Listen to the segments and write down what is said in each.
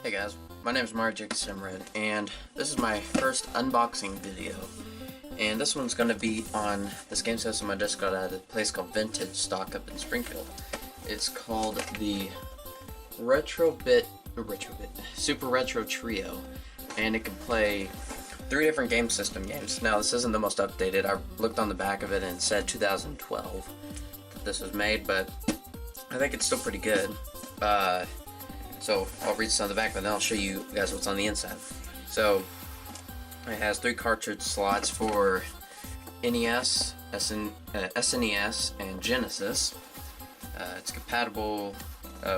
Hey guys, my name is Mario Jake Simred, and this is my first unboxing video. And this one's going to be on this game system I just got at a place called Vintage Stock up in Springfield. It's called the Super Retro Trio, and it can play 3 different game system games. Now this isn't the most updated. I looked on the back of it and it said 2012 that this was made, but I think it's still pretty good. So I'll read some on the back, but then I'll show you guys what's on the inside. So it has 3 cartridge slots for NES, SNES, and Genesis. It's compatible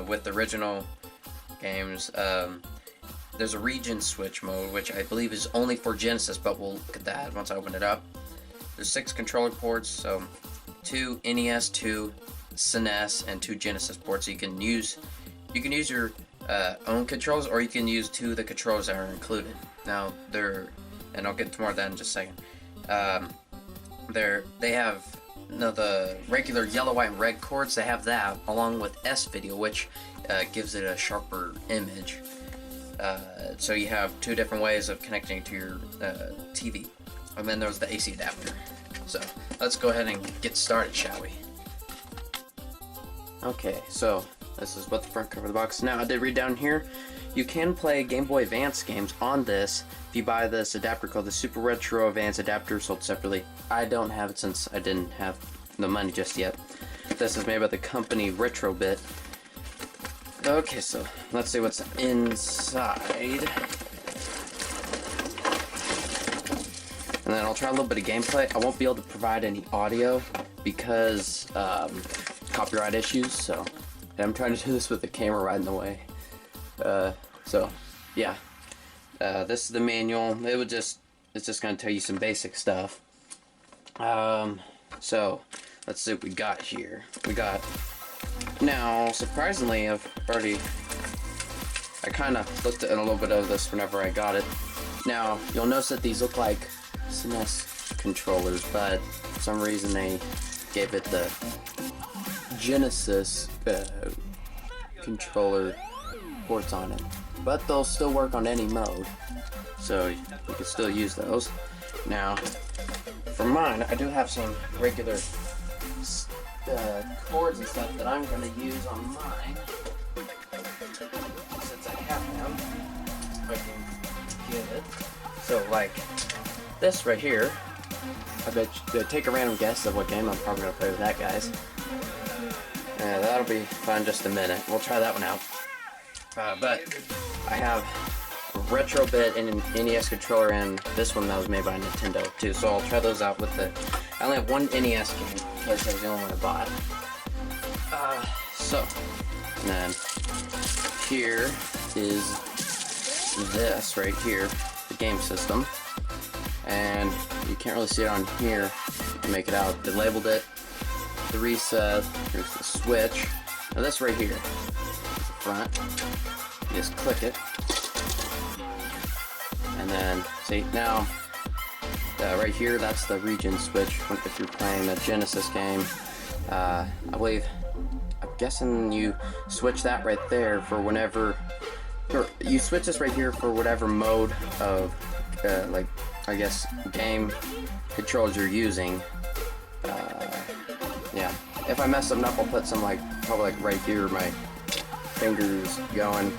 with the original games. There's a region switch mode, which I believe is only for Genesis, but we'll look at that once I open it up. There's 6 controller ports, so 2 NES, 2 SNES, and 2 Genesis ports. So you can use your own controls, or you can use 2 of the controls that are included. Now and I'll get to more of that in just a second. They have the regular yellow, white, and red cords. They have that along with S-Video, which gives it a sharper image. So you have 2 different ways of connecting to your TV. And then there's the AC adapter. So let's go ahead and get started, shall we? Okay, so this is what the front cover of the box. Now I did read down here, you can play Game Boy Advance games on this if you buy this adapter called the Super Retro Advance adapter, sold separately. I don't have it since I didn't have the money just yet. This is made by the company Retrobit. Okay, so let's see what's inside. And then I'll try a little bit of gameplay. I won't be able to provide any audio because copyright issues, so I'm trying to do this with the camera right in the way. So yeah, this is the manual. It's just gonna tell you some basic stuff. So let's see what we got here. Now, surprisingly, I kind of looked at a little bit of this whenever I got it. Now, you'll notice that these look like SNES controllers, but for some reason they gave it the Genesis controller ports on it. But they'll still work on any mode, so you can still use those. Now, for mine, I do have some regular cords and stuff that I'm going to use on mine. Since I have them, I can get it. So, like this right here, I bet you take a random guess of what game I'm probably going to play with that, guys. Yeah, that'll be fun in just a minute. We'll try that one out. But I have a Retrobit and an NES controller, and this one that was made by Nintendo too. So I'll try those out with I only have 1 NES game because that was the only one I bought. And then here is this right here, the game system. And you can't really see it on here to make it out. They labeled it, the reset, here's the switch. Now this right here, the front, you just click it. And then, see, now, right here, that's the region switch if you're playing a Genesis game. I'm guessing you switch that right there for whenever, or you switch this right here for whatever mode of, like, I guess, game controls you're using. Yeah. If I mess something up, I'll put some, probably right here, my fingers going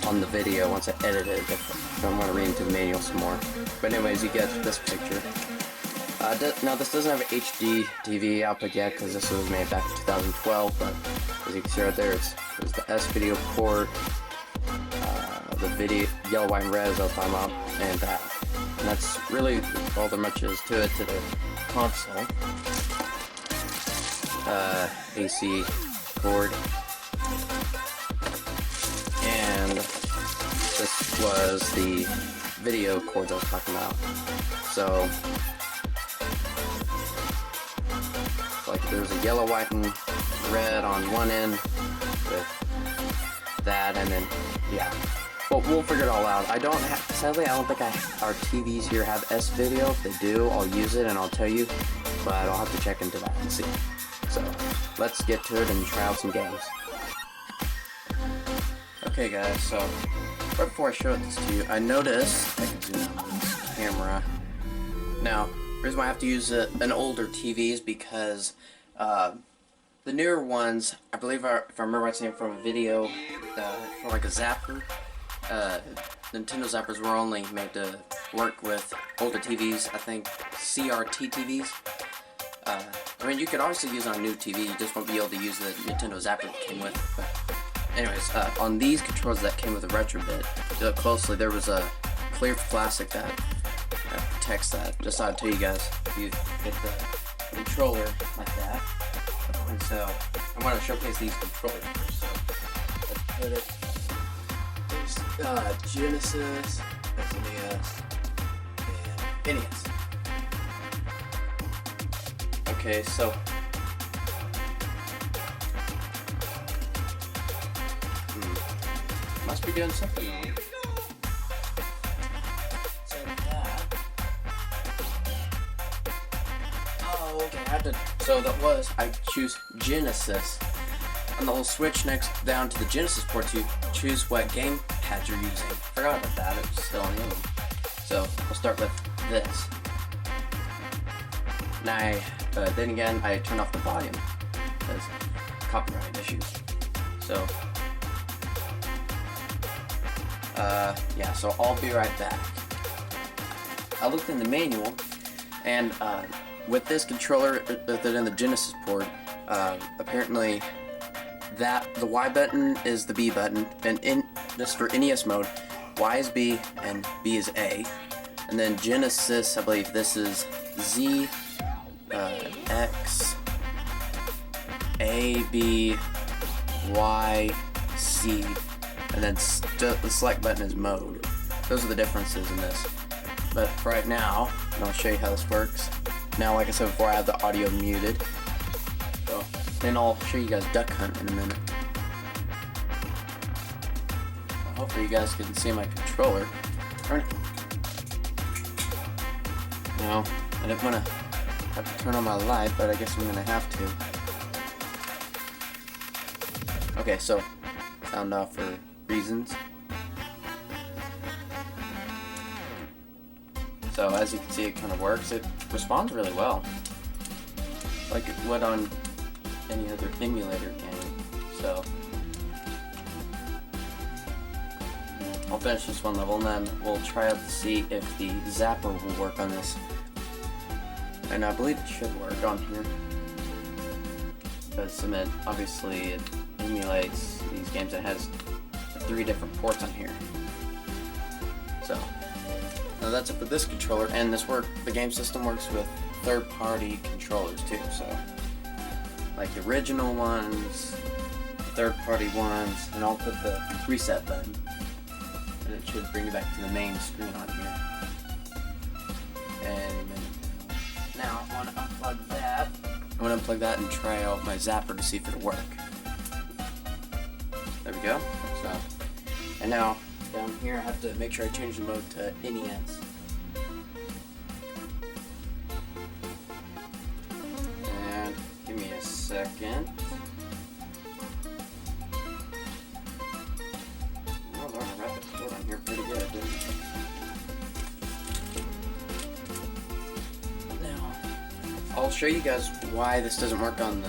on the video once I edit it, if I want to read into the manual some more. But anyways, you get this picture. Now this doesn't have an HD TV output yet because this was made back in 2012, but as you can see right there, there's the S-Video port, the video yellow, white, and red is what I'm talking about, and that. And that's really all there much is to it, to the console. AC cord. And this was the video cords I was talking about. So, like there's a yellow, white, and red on one end with that, and then, yeah. Well, we'll figure it all out. Sadly, I don't think our TVs here have S-Video. If they do, I'll use it and I'll tell you, but I'll have to check into that and see. So, let's get to it and try out some games. Okay guys, so right before I show this to you, I noticed, I can zoom out on this camera. Now, the reason why I have to use an older TV is because the newer ones, I believe, if I remember right, saying from a video, for like a zapper, Nintendo zappers were only made to work with older TVs, I think CRT TVs. I mean, you could obviously use it on a new TV, you just won't be able to use the Nintendo zapper it came with. But anyways, on these controllers that came with a retrobit, if you look closely, there was a clear plastic that protects that. Just thought I'd tell you guys, if you get the controller like that. And so, I want to showcase these controllers first. So, let's put it. There's Genesis, SNES, and NES. Okay, so. Must be doing something wrong. So that. Oh, okay. I had to. So that was. I choose Genesis. On the little switch next down to the Genesis port, you choose what gamepad you're using. Forgot about that. It was still on the other one. So we'll start with this. Now, then again, I turned off the volume because copyright issues. So. Yeah, so I'll be right back. I looked in the manual, and with this controller that's in the Genesis port, apparently the Y button is the B button, and in just for NES mode, Y is B and B is A, and then Genesis, I believe this is Z, X, A, B, Y, C. And then the select button is mode. Those are the differences in this. But for right now, and I'll show you how this works. Now, like I said before, I have the audio muted. So then I'll show you guys Duck Hunt in a minute. Hopefully you guys can see my controller. Now, I didn't want to have to turn on my light, but I guess I'm gonna have to. Okay, so sound off for reasons. So as you can see, it kind of works. It responds really well, like it would on any other emulator game. So I'll finish this one level, and then we'll try out to see if the zapper will work on this. And I believe it should work on here, because obviously it emulates these games. It has 3 different ports on here. So now that's it for this controller, and the game system works with third-party controllers too. So like the original ones, third-party ones, and I'll put the reset button, and it should bring you back to the main screen on here. And now I want to unplug that. I want to unplug that and try out my zapper to see if it'll work. There we go. So, and now down here I have to make sure I change the mode to NES. And give me a second. Oh, Lord, I wrapped the code on here pretty good, didn't I? Now, I'll show you guys why this doesn't work on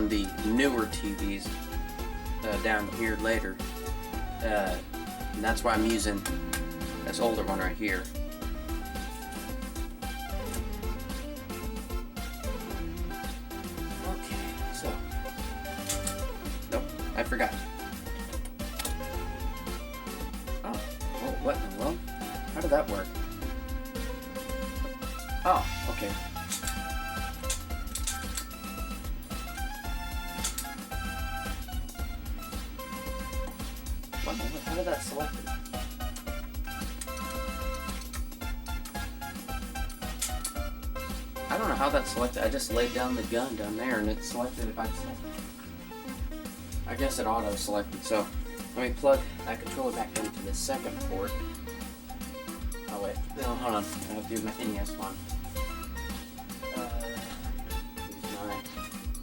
the newer TVs. Down here later, and that's why I'm using this older one right here. Okay, so nope, I forgot. Oh, what in the world? How did that work? Oh, okay. How did that select it? I don't know how that selected. I just laid down the gun down there and it selected it by itself. I guess it auto selected. So let me plug that controller back into the second port. Oh wait, no, hold on. I have to use my NES one.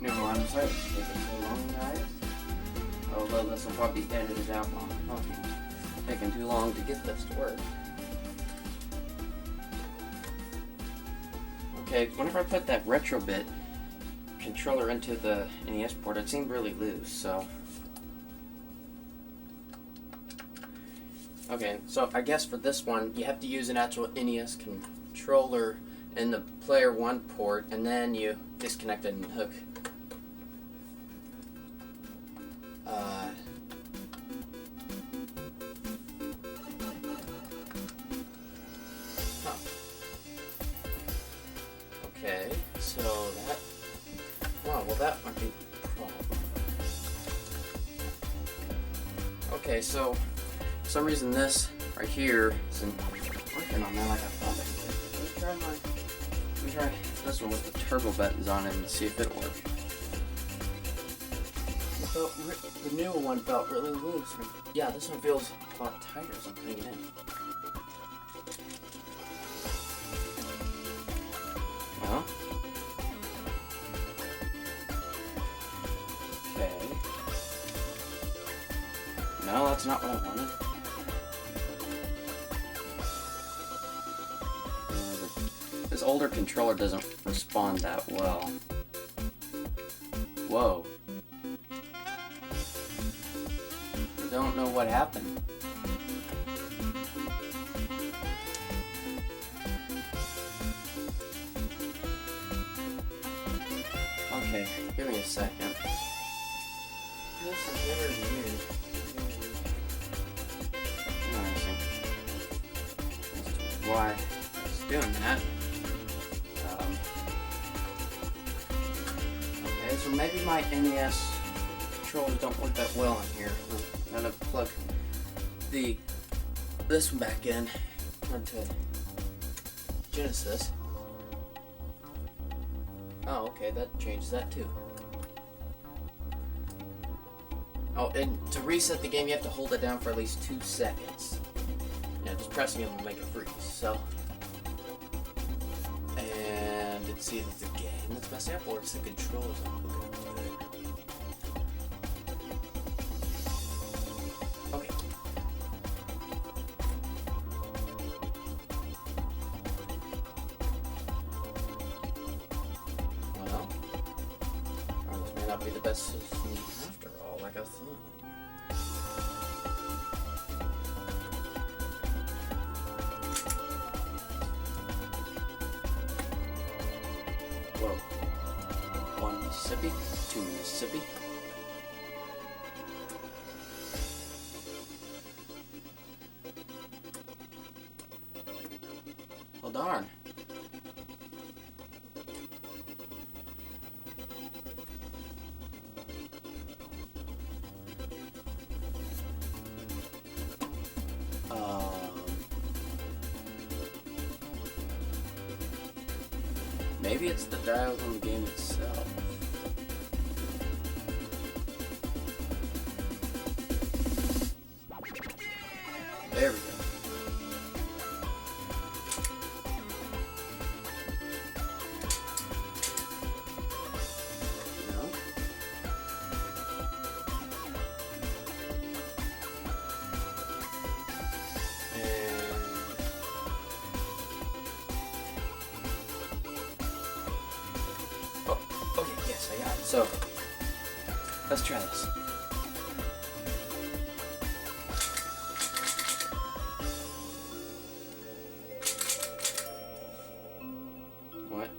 Use my new one. Sorry, it's taking so long, guys. Although this will probably be edited out while I'm talking. Taking too long to get this to work. Okay, whenever I put that Retrobit controller into the NES port, it seemed really loose, so... Okay, so I guess for this one, you have to use an actual NES controller in the Player 1 port, and then you disconnect it and hook. Okay, so that... Wow, well that might be a problem. Okay, so for some reason this right here isn't working on that like I thought it would. Let me try this one with the turbo buttons on it and see if it'll work. The newer one felt really loose. Yeah, this one feels a lot tighter as I'm putting it in. Well. Okay. No, that's not what I wanted. This older controller doesn't respond that well. Whoa. I don't know what happened. Okay, give me a second. This is very weird. Interesting. That's why it's doing that. Okay, so maybe my NES controllers don't work that well in here. I'm gonna plug this one back in onto Genesis. Oh, okay, that changes that too. Oh, and to reset the game, you have to hold it down for at least 2 seconds. Yeah, just pressing it will make it freeze. So, and it's either the game that's messing up or it's the controls I'm hooking up to it. Okay. Well, this may not be the best system after all, like I thought. Whoa. 1 Mississippi, 2 Mississippi. Well, darn. Maybe it's the dials on the game itself. There we go. No? Okay, yes, I got it. So, let's try this. What?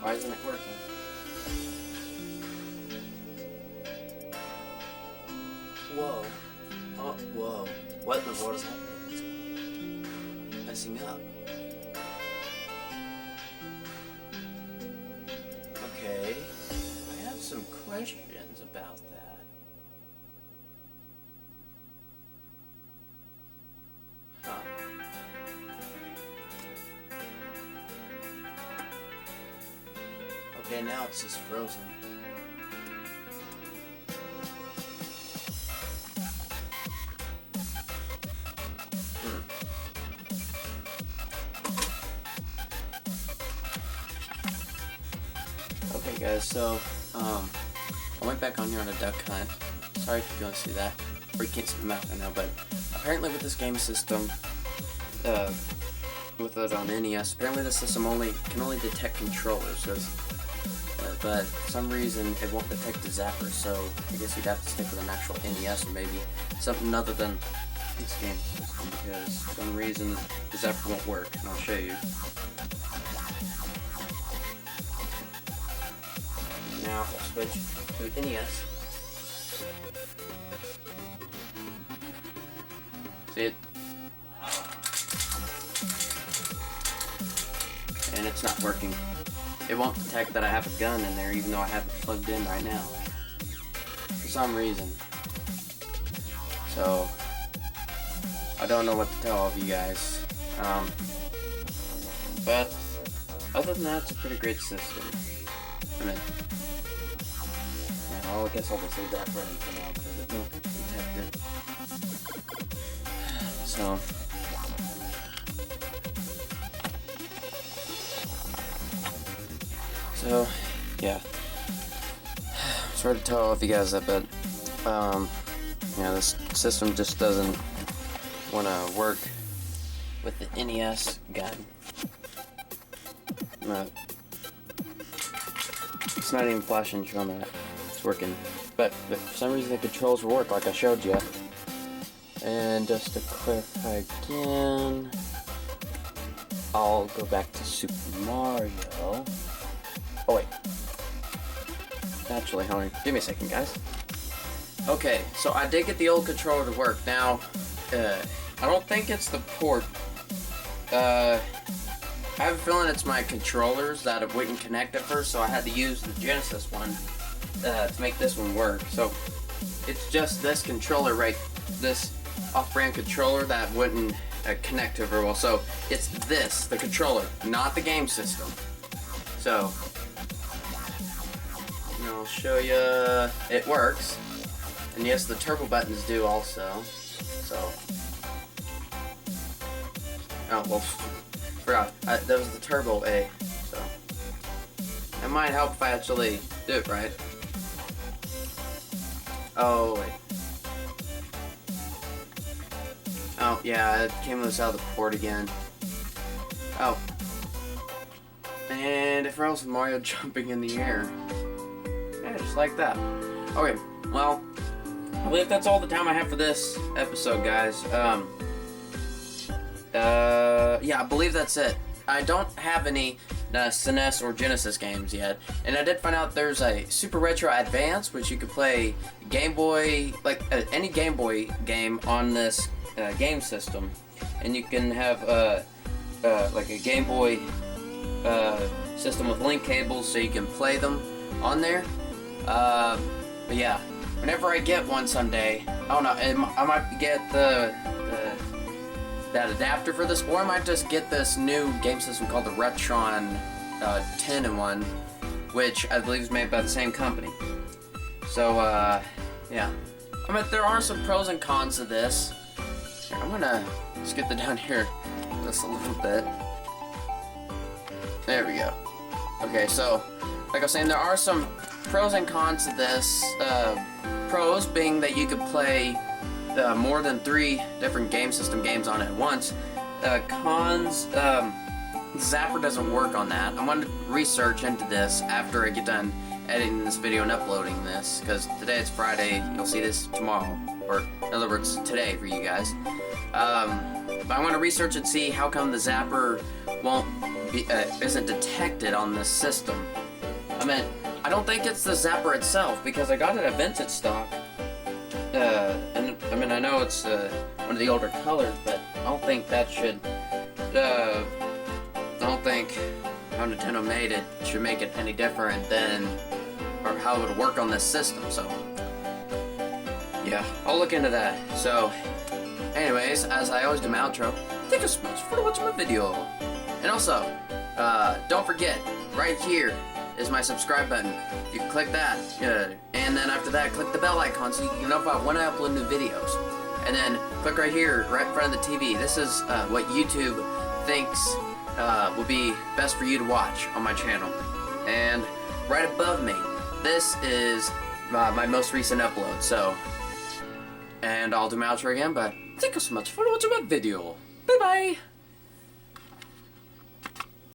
Why isn't it working? Whoa. Oh, whoa. What in the world is happening? It's messing up. Okay. I have some questions about that. Huh. Okay, now it's just frozen. Okay guys, so I went back on here on a duck hunt, sorry if you can't see that, or you can't see the map right now, but apparently with this game system, with it on NES, apparently the system can only detect controllers, but for some reason it won't detect the zapper, so I guess you'd have to stick with an actual NES or maybe something other than this game system, because for some reason the zapper won't work, and I'll show you. Now we'll switch to NES. See it? And it's not working. It won't detect that I have a gun in there even though I have it plugged in right now. For some reason. So, I don't know what to tell all of you guys. But, other than that, it's a pretty great system. I mean, yeah, I guess I'll just leave that running for now because it won't detect it. So, yeah. Sorry to tell all of you guys that, but, yeah, this system just doesn't want to work with the NES gun. It's not even flashing showing that it's working. But for some reason the controls will work like I showed you. And just to clarify again, I'll go back to Super Mario. Oh wait. Actually, hold on. Give me a second, guys. Okay, so I did get the old controller to work. Now, I don't think it's the port. I have a feeling it's my controllers that it wouldn't connect at first, so I had to use the Genesis one to make this one work. So it's just this controller this off-brand controller that wouldn't connect to very well. So it's the controller, not the game system. So I'll show you it works. And yes, the turbo buttons do also. So, oh well, forgot. That was the turbo A. So it might help if I actually do it right. Oh wait. Oh yeah, it came loose out of the port again. Oh. And it froze Mario jumping in the air. Yeah, just like that. Okay, well, I believe that's all the time I have for this episode, guys. Yeah, I believe that's it. I don't have any SNES or Genesis games yet, and I did find out there's a Super Retro Advance, which you could play Game Boy, like any Game Boy game on this game system, and you can have like a Game Boy system with link cables, so you can play them on there. But yeah, whenever I get one someday, I don't know, I might get that adapter for this, or I might just get this new game system called the Retron 10-in-1, which I believe is made by the same company. So, yeah. I mean, there are some pros and cons to this. Here, I'm gonna skip it down here just a little bit. There we go. Okay, so, like I was saying, there are some pros and cons to this. Pros being that you could play more than 3 different game system games on it at once. Cons, Zapper doesn't work on that. I'm going to research into this after I get done editing this video and uploading this, because today it's Friday, you'll see this tomorrow, or in other words, today for you guys. But I want to research and see how come the Zapper isn't detected on this system. I mean, I don't think it's the Zapper itself, because I got it at vintage stock. And I mean, I know it's one of the older colors, but I don't think that should. I don't think how Nintendo made it should make it any different than, or how it would work on this system. So, yeah, I'll look into that. So, anyways, as I always do my outro, thank you so much for watching my video. And also, don't forget, right here is my subscribe button. You can click that, and then after that, click the bell icon so you can get notified when I upload new videos. And then click right here, right in front of the TV. This is what YouTube thinks will be best for you to watch on my channel. And right above me, this is my most recent upload. So And I'll do my outro again, but thank you so much for watching my video. Bye bye!